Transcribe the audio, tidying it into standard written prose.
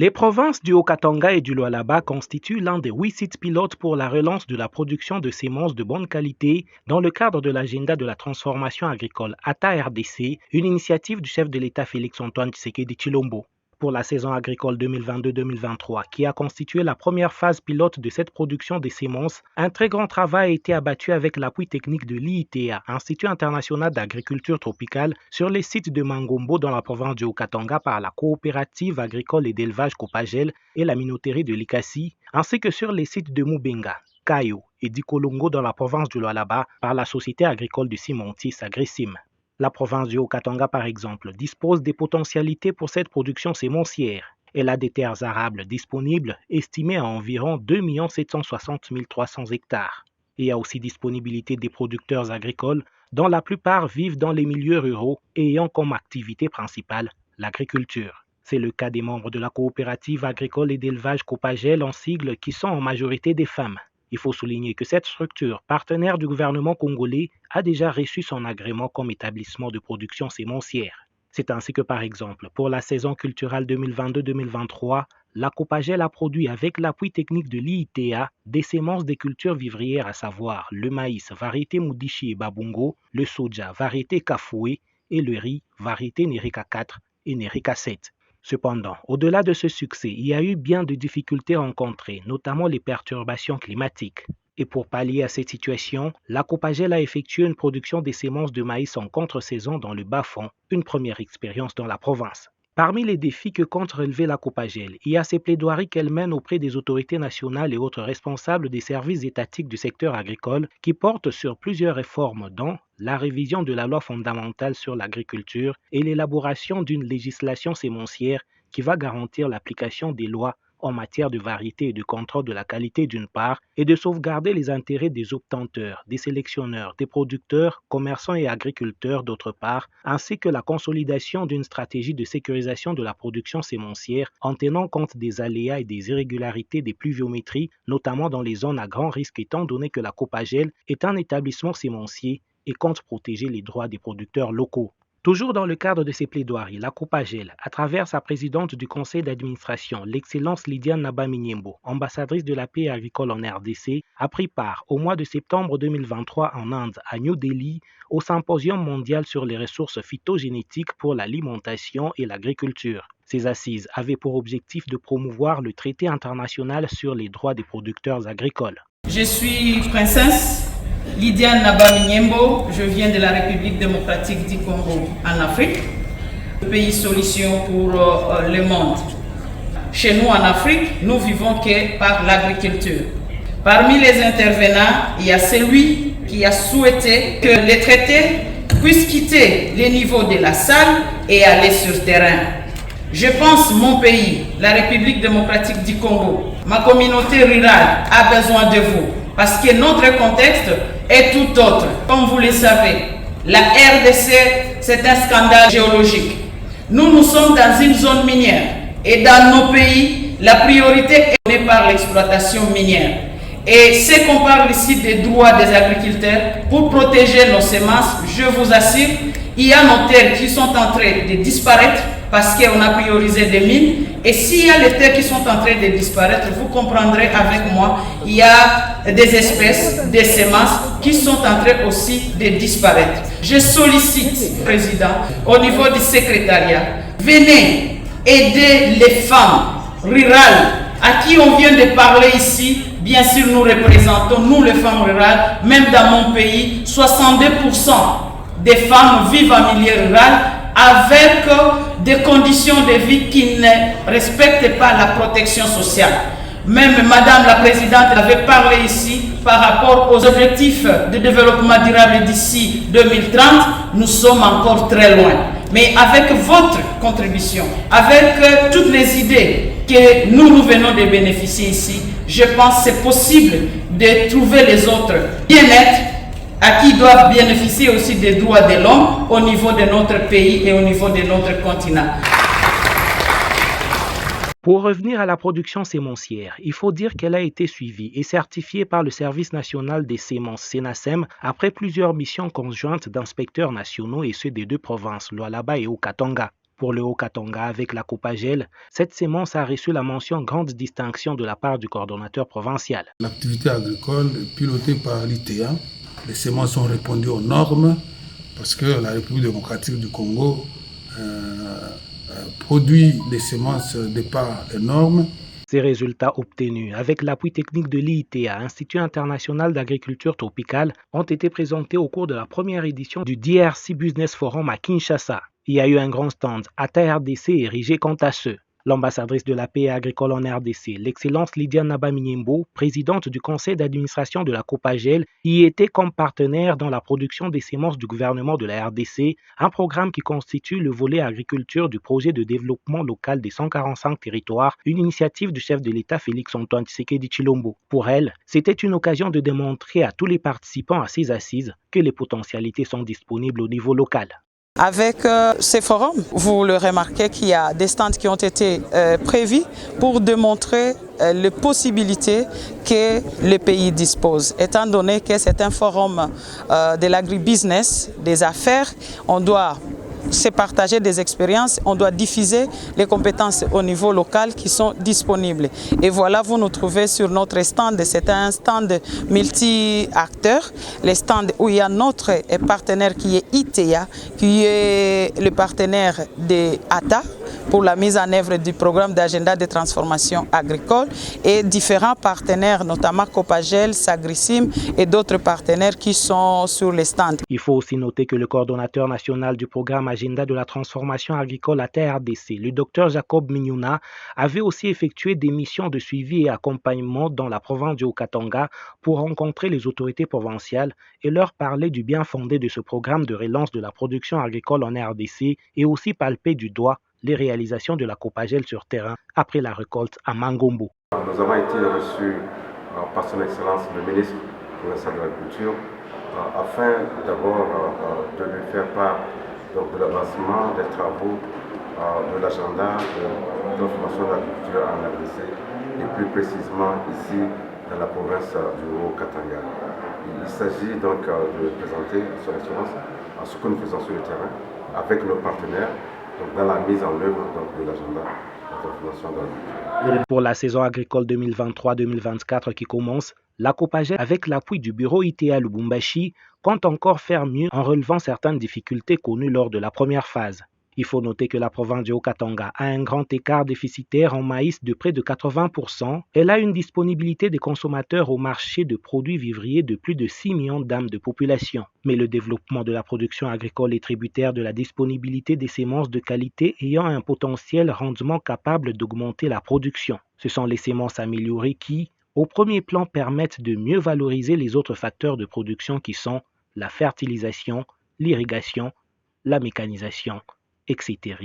Les provinces du Haut-Katanga et du Lualaba constituent l'un des 8 sites pilotes pour la relance de la production de semences de bonne qualité dans le cadre de l'agenda de la transformation agricole ATA-RDC, une initiative du chef de l'État Félix-Antoine Tshisekedi Tshilombo. Pour la saison agricole 2022-2023, qui a constitué la première phase pilote de cette production des semences, un très grand travail a été abattu avec l'appui technique de l'IITA, Institut international d'agriculture tropicale, sur les sites de Mangombo dans la province du Haut-Katanga par la coopérative agricole et d'élevage Copagel et la minoterie de Likasi, ainsi que sur les sites de Mubenga, Kayo et Dikolongo dans la province du Lualaba par la société agricole du Cimentis Agrisim. La province du Haut-Katanga, par exemple, dispose des potentialités pour cette production sémencière. Elle a des terres arables disponibles, estimées à environ 2 760 300 hectares. Il y a aussi disponibilité des producteurs agricoles, dont la plupart vivent dans les milieux ruraux et ayant comme activité principale l'agriculture. C'est le cas des membres de la coopérative agricole et d'élevage Copagel en sigle qui sont en majorité des femmes. Il faut souligner que cette structure, partenaire du gouvernement congolais, a déjà reçu son agrément comme établissement de production sémencière. C'est ainsi que, par exemple, pour la saison culturelle 2022-2023, la Copagel a produit avec l'appui technique de l'IITA des semences des cultures vivrières, à savoir le maïs, variété Mudishi et Babungo, le soja, variété Kafoué, et le riz, variété Nerika 4 et Nerika 7. Cependant, au-delà de ce succès, il y a eu bien de difficultés rencontrées, notamment les perturbations climatiques. Et pour pallier à cette situation, la Copagel a effectué une production des semences de maïs en contre-saison dans le bas-fond, une première expérience dans la province. Parmi les défis que compte relever la Copagel, il y a ces plaidoiries qu'elle mène auprès des autorités nationales et autres responsables des services étatiques du secteur agricole qui portent sur plusieurs réformes dont la révision de la loi fondamentale sur l'agriculture et l'élaboration d'une législation sémencière qui va garantir l'application des lois en matière de variété et de contrôle de la qualité d'une part, et de sauvegarder les intérêts des obtenteurs, des sélectionneurs, des producteurs, commerçants et agriculteurs d'autre part, ainsi que la consolidation d'une stratégie de sécurisation de la production sémencière en tenant compte des aléas et des irrégularités des pluviométries, notamment dans les zones à grand risque étant donné que la Copagel est un établissement sémencier et compte protéger les droits des producteurs locaux. Toujours dans le cadre de ces plaidoiries, la Copagel, à travers sa présidente du conseil d'administration, l'excellence Lydiane Nabaminyembo, ambassadrice de la paix agricole en RDC, a pris part au mois de septembre 2023 en Inde, à New Delhi, au symposium mondial sur les ressources phytogénétiques pour l'alimentation et l'agriculture. Ces assises avaient pour objectif de promouvoir le traité international sur les droits des producteurs agricoles. Je suis princesse Lydiane Nabaminyembo, je viens de la République démocratique du Congo en Afrique, le pays solution pour le monde. Chez nous en Afrique, nous vivons que par l'agriculture. Parmi les intervenants, il y a celui qui a souhaité que les traités puissent quitter les niveaux de la salle et aller sur terrain. Je pense mon pays, la République démocratique du Congo, ma communauté rurale a besoin de vous parce que notre contexte est tout autre. Comme vous le savez, la RDC, c'est un scandale géologique. Nous sommes dans une zone minière et dans nos pays, la priorité est donnée par l'exploitation minière. Et c'est qu'on parle ici des droits des agriculteurs pour protéger nos semences, je vous assure, il y a nos terres qui sont en train de disparaître parce qu'on a priorisé des mines. Et s'il y a les terres qui sont en train de disparaître, vous comprendrez avec moi, il y a des espèces, des semences qui sont en train aussi de disparaître. Je sollicite, Président, au niveau du secrétariat, venez aider les femmes rurales à qui on vient de parler ici. Bien sûr, nous représentons, nous les femmes rurales, même dans mon pays, 62% des femmes vivent en milieu rural avec des conditions de vie qui ne respectent pas la protection sociale. Même Madame la Présidente avait parlé ici par rapport aux objectifs de développement durable d'ici 2030, nous sommes encore très loin. Mais avec votre contribution, avec toutes les idées que nous venons de bénéficier ici, je pense que c'est possible de trouver les autres bien-être à qui doivent bénéficier aussi des droits de l'homme au niveau de notre pays et au niveau de notre continent. Pour revenir à la production sémencière, il faut dire qu'elle a été suivie et certifiée par le Service national des semences SENASEM après plusieurs missions conjointes d'inspecteurs nationaux et ceux des deux provinces, Lualaba et Haut-Katanga. Pour le Haut-Katanga, avec la Copagel, cette sémence a reçu la mention grande distinction de la part du coordonnateur provincial. L'activité agricole est pilotée par l'ITA. Les semences ont répondu aux normes parce que la République démocratique du Congo produit des semences de par les normes. Ces résultats obtenus, avec l'appui technique de l'IITA, Institut international d'agriculture tropicale, ont été présentés au cours de la première édition du DRC Business Forum à Kinshasa. Il y a eu un grand stand ATA RDC érigé quant à ceux. L'ambassadrice de la paix agricole en RDC, l'excellence Lydia Nabaminyembo, présidente du conseil d'administration de la Copagel, y était comme partenaire dans la production des semences du gouvernement de la RDC, un programme qui constitue le volet agriculture du projet de développement local des 145 territoires, une initiative du chef de l'État Félix-Antoine Tshisekedi Tshilombo. Pour elle, c'était une occasion de démontrer à tous les participants à ces assises que les potentialités sont disponibles au niveau local. Avec ces forums, vous le remarquez qu'il y a des stands qui ont été prévus pour démontrer les possibilités que le pays dispose. Étant donné que c'est un forum de l'agribusiness, des affaires, on doit se partager des expériences, on doit diffuser les compétences au niveau local qui sont disponibles. Et voilà, vous nous trouvez sur notre stand, c'est un stand multi-acteurs, le stand où il y a notre partenaire qui est ITA, qui est le partenaire de ATA, pour la mise en œuvre du programme d'agenda de transformation agricole et différents partenaires, notamment Copagel, Sagrissim et d'autres partenaires qui sont sur les stands. Il faut aussi noter que le coordonnateur national du programme agenda de la transformation agricole ATA RDC, le Dr Jacob Mignona, avait aussi effectué des missions de suivi et accompagnement dans la province du Haut-Katanga pour rencontrer les autorités provinciales et leur parler du bien fondé de ce programme de relance de la production agricole en RDC et aussi palper du doigt les réalisations de la Copagel sur terrain après la récolte à Mangombo. Nous avons été reçus par son Excellence le ministre provincial de l'Agriculture afin d'abord de lui faire part de l'avancement des travaux de l'agenda de transformation de l'agriculture en RDC et plus précisément ici dans la province du Haut-Katanga. Il s'agit donc de présenter à son Excellence ce que nous faisons sur le terrain avec nos partenaires dans la mise en œuvre de l'agenda de transformation de l'agriculture. Pour la saison agricole 2023-2024 qui commence, la Copagel, avec l'appui du bureau ITA Lubumbashi, compte encore faire mieux en relevant certaines difficultés connues lors de la première phase. Il faut noter que la province du Haut-Katanga a un grand écart déficitaire en maïs de près de 80%. Elle a une disponibilité des consommateurs au marché de produits vivriers de plus de 6 millions d'âmes de population. Mais le développement de la production agricole est tributaire de la disponibilité des semences de qualité ayant un potentiel rendement capable d'augmenter la production. Ce sont les semences améliorées qui, au premier plan, permettent de mieux valoriser les autres facteurs de production qui sont la fertilisation, l'irrigation, la mécanisation, etc.